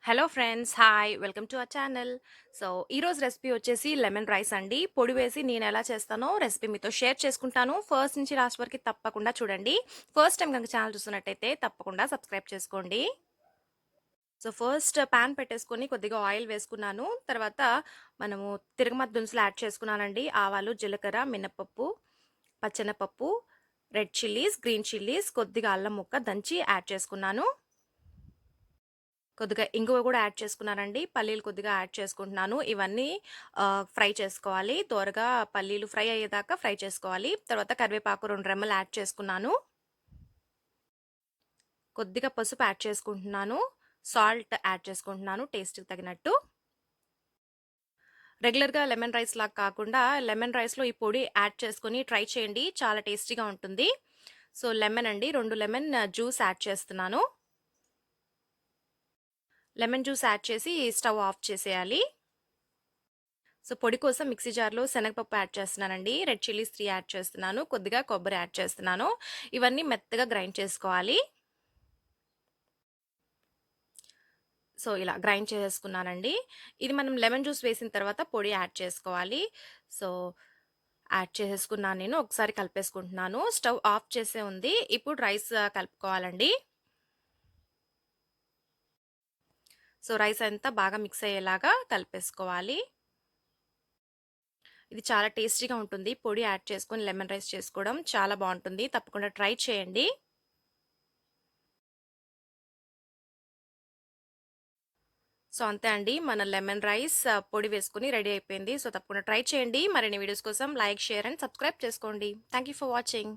Hello friends. Hi. Welcome to our channel. So, ఈరోజు recipe వచ్చేసి lemon rice అండి. పొడి వేసి నేనెలా చేస్తానో రెసిపీ మీతో షేర్ చేసుకుంటాను. ఫస్ట్ నుంచి లాస్ట్ వరకు తప్పకుండా చూడండి. ఫస్ట్ టైమ్ గనుక ఛానల్ చూస్తున్నట్టయితే తప్పకుండా సబ్స్క్రైబ్ చేసుకోండి. సో, ఫస్ట్ పాన్ పెట్టేసుకొని కొద్దిగా ఆయిల్ వేసుకున్నాను. తర్వాత మనము తిరగమాత దినుసులు యాడ్ చేసుకున్నానండి. ఆవాలు, జీలకర్ర, మినపప్పు, పచ్చెనపప్పు, రెడ్ చిల్లీస్, గ్రీన్ చిల్లీస్, కొద్దిగా అల్లం ముక్క దంచి యాడ్ చేసుకున్నాను. కొద్దిగా ఇంగువ గూడా యాడ్ చేసుకున్నానండి. పల్లీలు కొద్దిగా యాడ్ చేసుకుంటున్నాను. ఇవన్నీ ఫ్రై చేసుకోవాలి. దోరగా పల్లీలు ఫ్రై అయ్యేదాకా ఫ్రై చేసుకోవాలి. తర్వాత కరివేపాకు 2 రెమ్మలు యాడ్ చేసుకున్నాను. కొద్దిగా పసుపు యాడ్ చేసుకుంటున్నాను. సాల్ట్ యాడ్ చేసుకుంటున్నాను టేస్ట్‌కి తగినట్టు. రెగ్యులర్‌గా లెమన్ రైస్ లాగా కాకుండా లెమన్ రైస్‌లో ఈ పొడి యాడ్ చేసుకొని ట్రై చేయండి. చాలా టేస్టీగా ఉంటుంది. సో, లెమన్ అండి 2 లెమన్ జ్యూస్ యాడ్ చేస్తున్నాను. లెమన్ జ్యూస్ యాడ్ చేసి స్టవ్ ఆఫ్ చేసేయాలి. సో, పొడి కోసం మిక్సీ జార్‌లో శనగపప్పు యాడ్ చేస్తున్నానండి. రెడ్ చిల్లీస్ 3 యాడ్ చేస్తున్నాను. కొద్దిగా కొబ్బరి యాడ్ చేస్తున్నాను. ఇవన్నీ మెత్తగా గ్రైండ్ చేసుకోవాలి. సో, ఇలా గ్రైండ్ చేసేసుకున్నానండి. ఇది మనం లెమన్ జ్యూస్ వేసిన తర్వాత పొడి యాడ్ చేసుకోవాలి. సో, యాడ్ చేసేసుకున్నాను నేను. ఒకసారి కలిపేసుకుంటున్నాను. స్టవ్ ఆఫ్ చేసే ఉంది. ఇప్పుడు రైస్ కలుపుకోవాలండి. సో, రైస్ అంతా బాగా మిక్స్ అయ్యేలాగా కలిపేసుకోవాలి. ఇది చాలా టేస్టీగా ఉంటుంది. పొడి యాడ్ చేసుకొని లెమన్ రైస్ చేసుకోవడం చాలా బావుంటుంది. తప్పకుండా ట్రై చేయండి. సో, అంతే అండి. మన లెమన్ రైస్ పొడి వేసుకొని రెడీ అయిపోయింది. సో, తప్పకుండా ట్రై చేయండి. మరిన్ని వీడియోస్ కోసం లైక్, షేర్ అండ్ సబ్స్క్రైబ్ చేసుకోండి. Thank you for watching.